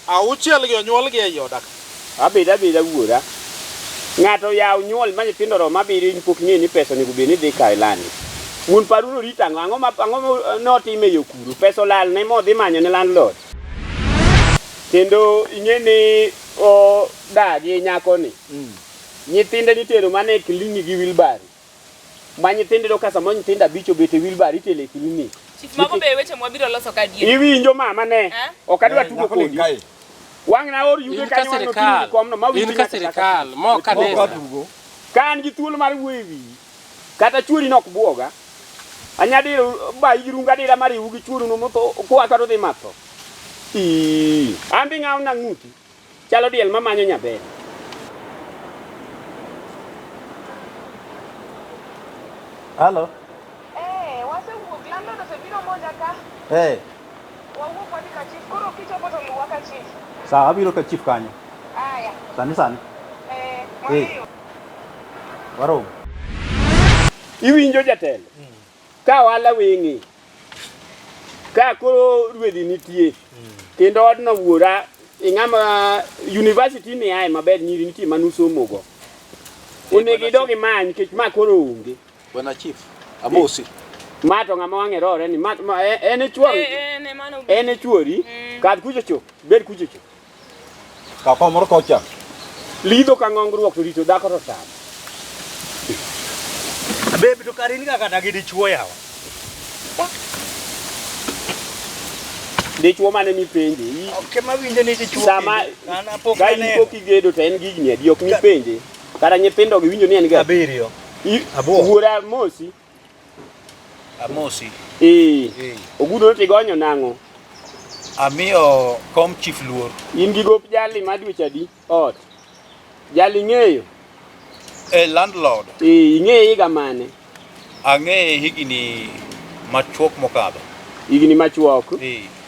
Auchiel gi onyuol gi e yodak. Abeda wuora. Ng'ato yaw nyuol ma nyithindo ro mabiro in pok ng'e ni pesa ni gubeni dhi Kailani. Mun paruno rita ang'o notime yo kuru pesa lal ne modhi manyo ne landlord. Kendo ing'e ni o dagi nyako ni. Nyithinde nitero mane klinik gi Wilbari. Ma nyithinde do kasa mo nyithinda bicho bete Wilbari tele klinik. Chief mago be weche mwabiro loso kadi. Iwinjo mama ne. Okadwa tugo kodi. Wang na or yude kanyo no komno ma winjo ka sirikal mo kanisa kan gi thuolo mar wewi kata churi nok buoga anyadi ba irunga dira mari ugi churu no moto kwa ka do dhi matho ambi ng'aw na ng'uti chalo diel mamanyo nyaber Halo wase wuok lando do se biro moja ka wawuok wadhi ka chief koro kichopo to luwa ka chief. Sawa biro ka chief kanyo. Aya. Sani. Waro. Iwinjo jatelo. Ka wala wingi. Ka koro rwedhi nitie. Kendo odno wuora ing'ama university ni ai maber nyiri nitie manusomogo. Onegi dogi many kech ma koro onge. Bwana chief. Amosi. Mato ng'ama wang'e rore ni ene chuori. Ene chuori. Kad kuchocho. Bed kuchocho. Ka moro kocha. Lido ka ng'ongruok to rito dhako to tam. Bebe to karini kaka dagi dichuo yawa. Dichuo mane mi penje. Okay mawinjo ni dichuo. Sama ka iko kigedo to en gigni adi ok mi penje. Kata nyithindo gi winjo ni en ga. Abiriyo. Wuora Amosi. Amosi. Ogudo tigonyo nang'o. Amiyo kom chief luor. In gi gop jali madweche adi ot. Jali ng'eyo. Landlord. Ing'eye higa mane? Ang'eye higni machuok mokadho. Higni machuok?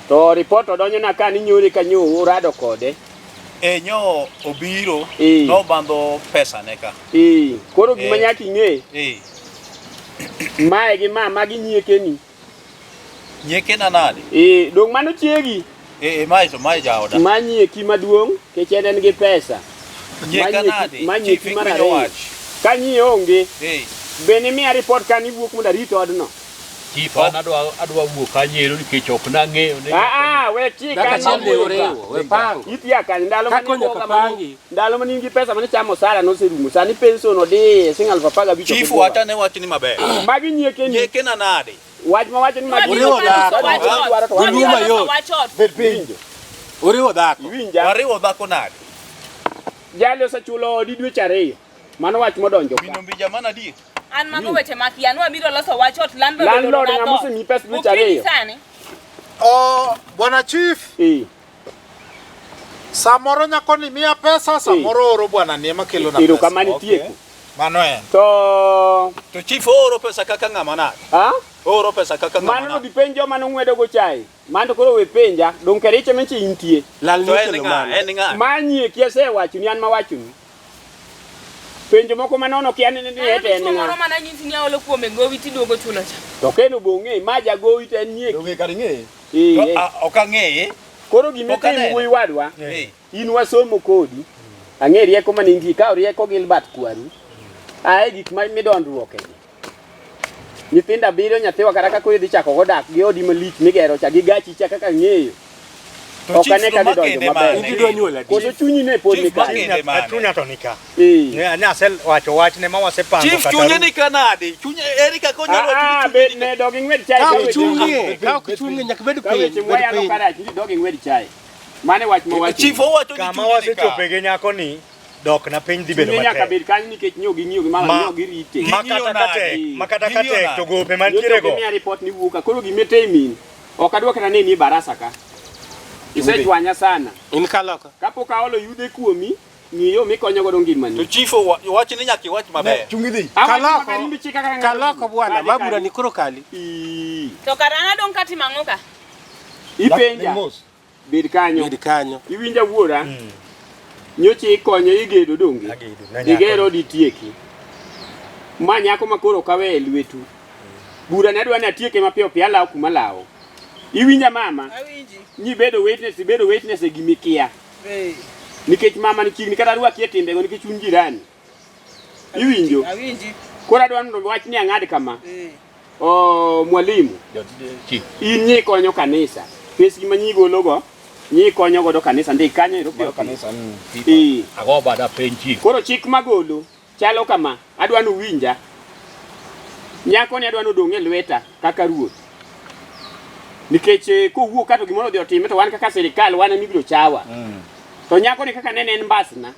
To report odonjo na ka ni nyore kanyo urado kode. Nyo obiro no bando pesa neka. Koro gima nyaki ing'e. Mae gi mama gi nyieke ni. Nyieke na nade? Dong mano chiegi. Mai jaoda. Manyieki maduong' kech en gi pesa. Nyieka nade? Manyieki marariyo. Kanyi onge. Beni miya report kan iwuok mondo arit odno. Chief adwa wuok kanyero nikech ok nang'eyo ne. We chika we pang. Itia kan ndalo mane ngi pesa mane chamo sara no serumo. Sani pension odi sing 15,000. Chief wacha ne wach ni maber. Magi nyieke ni. Nyieke na nade? Wach ma wacho ni magi oriwo dhako. Bet pinjo. Oriwo dhako. Winja. Wariwo dhako nade? Jali osechulo odi dweche 2. Mano wach modonjo ka. Bino mbija mana di. An mago weche makia no abiro loso wachot landlord ng'amo se mi pesa dweche 2. Bwana chief. Samoro nyako ni miya pesa samoro oro bwana ni ema kelo na pesa. Kamani tieko. Mano en. To chief oro pesa kaka ng'ama nade? Oro pesa kaka ng'ama nade? Mano dipenjo mano ng'wedo go chai. Mano koro we penja dong keriche menche intie. Lal no kelo mano. En ng'a? Manyie kiase wacho ni an ma wacho ni. Penjo moko manono kian ni ete en ng'a. Moro mana nyinti ni olo kuome gowi tiduogo chulo cha. To keno bonge maja gowi to en nyieki. Donge kar ng'e. Ok ang'eye. Koro gime tem wuoyi wadwa. In wasomo kodi. Ang'e rieko maningi ka rieko Gilbert kwaru. Ae gik ma midondruok e. Nyithinda biro nyathiwa kata kako idhi chako godak gi odi malich migero cha gi gachi cha kaka ng'eyo. Okane ka donjo maber. Indidwa nyuola. Koso chunyi ne pod ni ka. Chunya to nika. Ne asel wacho wach ne ma wasepango kata. Chief chunye ni kanade? Chunye Erika konyalo bet ne dogi ng'wed chai. Ka chunye nyaka bed piny. Waya no kara chi dogi ng'wed chai. Mane wach ma wacho. Chief owacho ni kama wasechope gi nyako ni dok na piny dhi bedo matek. Nyaka bed kanyo nikech nyogi ng'iyo gi mama nyogi rite. Makata katek to gope mantiere go. Miya report ni wuka koro gimete min. Ok adwoko na ni barasa ka. Isechwanya sana. In kaloko. Kapok aolo yude kuomi, ng'iyo mikonyo godo ngimani. To chief wach ni nyaki wach maber. Chungi dhi. Kaloko bwana, mabura ni koro kali. To karana dong kati mang'oka. Ipenja. Bed kanyo. Iwinja wuora. Nyochi ikonyo igedo donge. Igero ditieki. Ma nyako makoro kawe e lwetu. Bura ne dwa ni atieke mapiyo piyo alawo kuma lawo. Iwinja mama. Awinji. Ni bedo witness e gimikia. Nikech mama ni chigni kata rwaki e timbego nikech un jirani. Iwinjo. Awinji. Kora dwa ni wach ni ang'ad kama. Mwalimu. In nyi konyo kanisa. Pes gima nyi gologo. Nyi konyo godo kanisa ndi kanyo ero piyo kanisa. Ago bada penji. Koro chik magolo chalo kama adwa ni winja. Nyako ni adwa ni odong' e lweta kaka ruoth. Nikech kowuok kato gimoro dhi otime to wan kaka sirikal wan emibiro chawa. To nyako ni kaka nene en mbasna.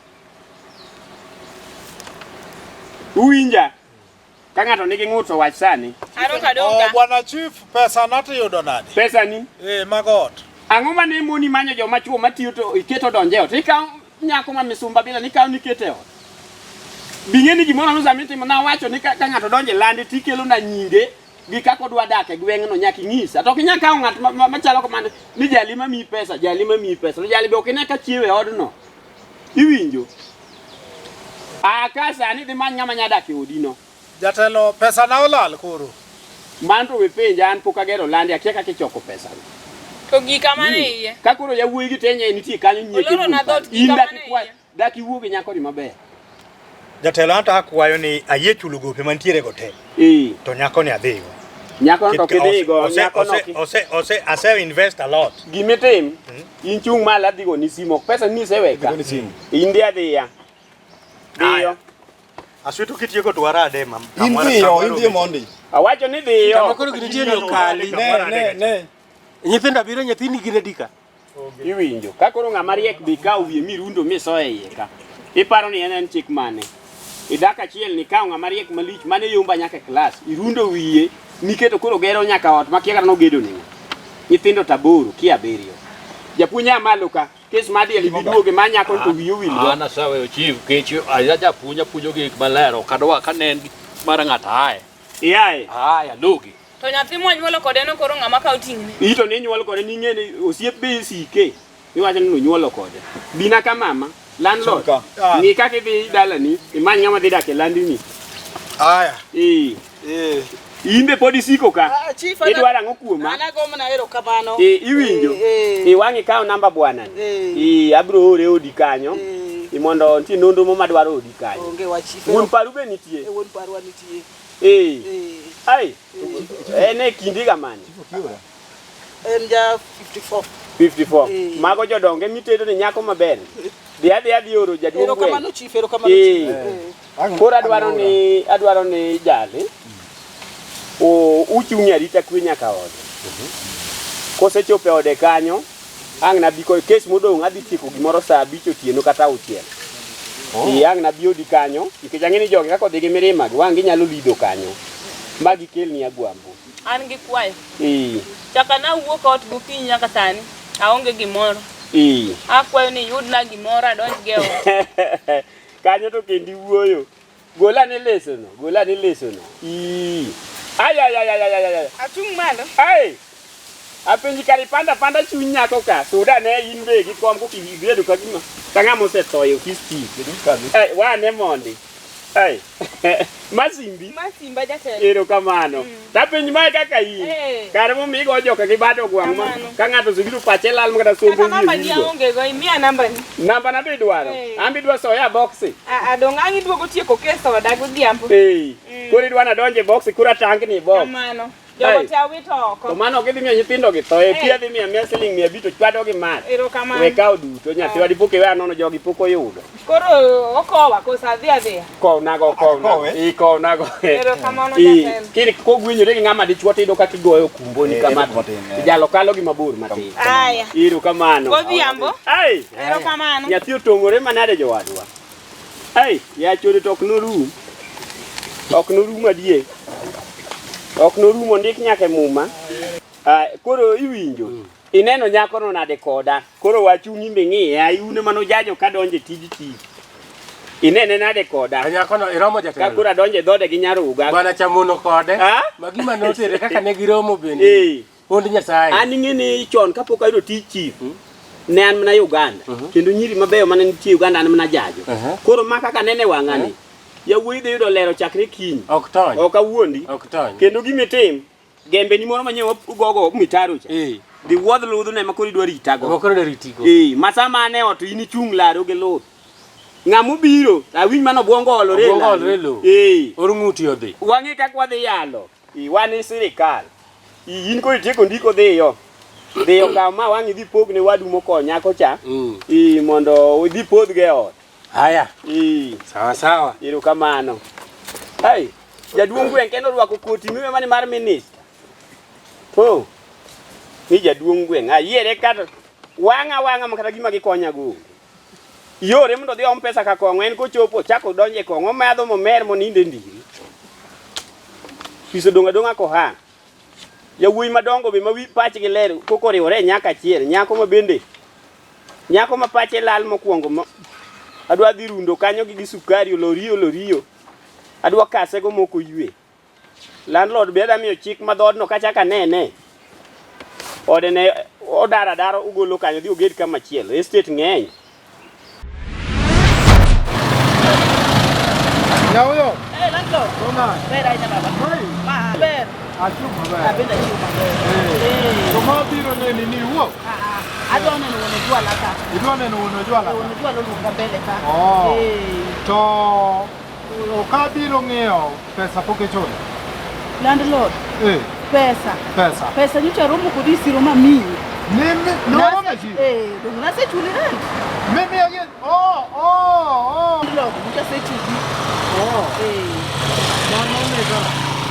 Uwinja. Ka ng'ato nigi ng'uto wach sani. Bwana chief, pesa nati yudo nade? Pesa ni? Magot. Ang'o mane moni manyo joma chuo matiyo to iketo donje ot. Ikaw nyako ma misumba bila nikaw nikete ot. Bing'e ni gimoro no zamiti na wacho ni ka ng'ato donje landi tikelo na nyinge gi kako dwa dak e gweng'no nyaki ng'isa. To kinya kaw ng'at machalo kamane ni jali ma mi pesa. To jali be okine ka chiewe odno. Iwinjo. Aka sani dhi many ng'ama nyadak e odino. Jatelo pesa na olal koro. Manto we penja an pok agero landi akia kaka ichoko pesa. To gika mane iye. Ka koro yawuoyi gi tenye nitie kanyo nyieke. Oloro na dhot gika mane iye. Dak iwuogi nyako ni maber. Jatelo anta akwayo ni ayie chulo gope mantiere go te. To nyako ni adhigo. Nyako to kidhigo, nyako no. Ase invest a lot. Gimetem, inchung mal adhigo ni simo, pesa ni seweka. Indi adhiya. Dhiyo. Aswito kitieko to warade mam. Indi mondi. Awacho ni dhiyo. Kama koro ginitiere okali. Ne. Nyithindo biro nyathini gine dika. Iwinjo. Ka koro ng'ama riek bi kaw wiye mirundo misoe iye ka. Iparo ni en chik mane. Idaka chiel ni kaw ng'ama riek malich mane yomba nyaka klas. Irundo wiye niketo koro gero nyaka ot makia kata no gedo ni. Nyithindo taboro kia beriyo. Japunya malo ka. Kes madi eli biduoge manyako to wiyo wilgo. Ana sawe chief kecho aja punya gik malero kadwa kanen mar ng'ata ae. Iyae. Aya logi. To nyathi monyuolo kode no koro ng'ama kaw ting'ne. Ito ne nyuol kode ni ng'ene osiep be sike. Iwacho ni nyuolo kode. Bina ka mama, landlord. Ni kaka dhi dalani, imany ng'ama dhi dak e landi ni. Aya. Imbe podi siko ka. Idwaro ang'o kuoma? Ana go mana ero kamano. Iwinjo. Wang'i kaw namba bwana ni. Abiro ore odi kanyo. Mondo nitie nonro mo madwaro odi kanyo. Onge wachife. Wuon paru be nitie. Wuon paru nitie. Ai. Ene kindi gamani. En ja 54. Mago jodonge mitedo ni nyako maber. Dhi oro jaduong' ero kamano chief, ero kamano chief. Koro adwaro ni jale. Uchung' arita kwe nyaka ode. Kosechope ode kanyo, ang' nabi ko kes modong' adhi tieko gimoro saa 5 otieno kata 6. Ang' nabi odi kanyo, nikech ang'e ni jogi kaka odhi gi mirima gi wang' ginyalo lido kanyo. Ma gikelni agwambo. An gi kwayo. Chaka na wuok ot gokinyi nyaka sani. Aonge gimoro. Akwayo ni yudna gimoro adonj ge ot. Kanyo to kendi wuoyo. Gola ne leso no. Ay. Achung' malo. Ai. Apenji kari panda chuny nyako ka. Soda ne in be gi kom ko kibedo ka gima. Tanga mose toyo kisti. Wane mondi. Ai. Masimba jatelo. Ero kamano. Tapenji mai kaka in. Kare mo migo joka gi bado gwang ma. Ka ng'ato sibiro pache lal mkata sombo ni. Namba ni aonge go imiya namba ni. Namba na be dwaro. Ambi dwa soya boxi. Dong angi duogo tieko keso dago diambo. Kuri dwana donje boxi kura tank ni box. Kamano. Jogo te awito oko. To mano gidhi miyo nyithindo gi to pia dhi miyo siling 500 chwado gi mar. Ero kamano. We kaw duto nyathi wadi poke we anono jogi poko yudo. Koro okowa kosa adhi. Kow nago. Ero kamano jatelo. Kini kogwinyore gi ng'ama dichwo tido kaka igoyo kumbo ni kama. Jalo kalo gi mabor matin. Aya. Ero kamano. Godhiambo. Ai. Ero kamano. Nyathi otong'ore manade jowadwa. Ai, ya chode tok no rum. Ok no rum adie. Ok no rum ondik nyaka muma. Koro iwinjo. Ineno nyako no nade koda. Koro wachungi ming'iye ayune mano jajo ka donje tij. Inene nade koda. Nyako no iromo jatelo. Ka kura donje dhode gi nyaruga. Bana chamuno kode. Magima notere kaka ne giromo bende. Ond Nyasaye. An ing'eni chon kapok ayudo tij chief. Ne an mana Uganda. Kendo nyiri mabeyo mane nitie Uganda an mana jajo. Koro ma kaka nene wang'ani. Yawuoyi dhi yudo lero chakre kiny. Ok tony. Ok awuondi. Ok tony. Kendo gimetim. Gembe ni moro manyiewo gogo mitaro cha. Di wuodh ludhu ne makori dwa ritago. Makori dwa ritigo. Masama ne oto ini chung laro gi luth. Ng'amu biro, awinj mano bwongo olore la. Bwongo olore lo. Orung'uti odhi. Wang'e kaka wadhi yalo. Wan e sirikal. In ko itieko ndiko dhiyo. Dhiyo kaw ma wang'i dhi pogne wadu moko nyako cha. Mondo udhi podhge ot. Haya. Sawa sawa. Erokamano. Hai, jaduong' gweng' kendo orwako koti miwe mane mar minister. Ni jaduong' gweng'. Ayiere kata wang'a makata gima gikonya go. Yore mondo dhi om pesa ka kong'o en kochopo chako donje kong'o madho momer moninde ndiri. Piso donga koha. Yawuoyi madongo be ma pachgi ler koko riwore nyaka achiel. Nyako ma bende. Nyako ma pache lal mokwongo. Adwa dhi rundo kanyo gi sukari olorio. Adwa kase go moko yue. Landlord be adamiyo chik madhodno kachaka nene. Ode ne odara ugolo kanyo dhi oged kama chielo. Estate ng'eny. Yawo. Landlord. Toma. Ber ahinya baba. Ma ber. Achuma ber. Abenda chuma ber. To mabiro neni ni wuok. Adwa neno wuon jwala ka. Idwa neno wuon jwala. Wuon jwala oluonga mbele ka. To okabiro ng'eyo pesa pok ichulo. Landlord. Pesa. Pesa nyocha romo kodi siro mamiyi. Mimi no meji. Dong nase chuli rent. Mimi again. Landlord, nyocha se chuli. No.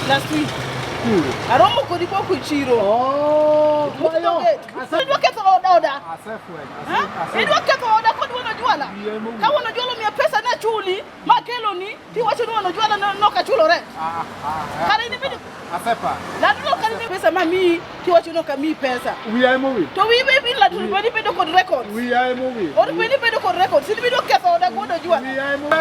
Last week. Aromo kodi poko chiro. Mayo. Idwa ketho oda. Asefwe. Idwa ketho oda kod wuon jwala. Ka wuon jwala miya pesa na chuli, ma kelo ni, ti wacho ni wuon jwala no ka chulo rent. Kare ni bidu. Asepa. Landlord kare ni pesa mami, ti wacho no ka mi pesa. We are moving. To we be la to bani pedo kod record. We are moving. Or bani pedo kod record. Sini bidu ketho oda wuon jwala. We are moving.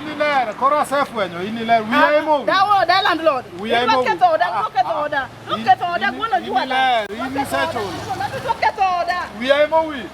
Inilera, kora asefwenyo, inilera. We are moving. Da landlord. We are moving. Ketho oda, no ketho oda. No ketho oda wuon jwala. Ini settle. No ketho oda. We are moving.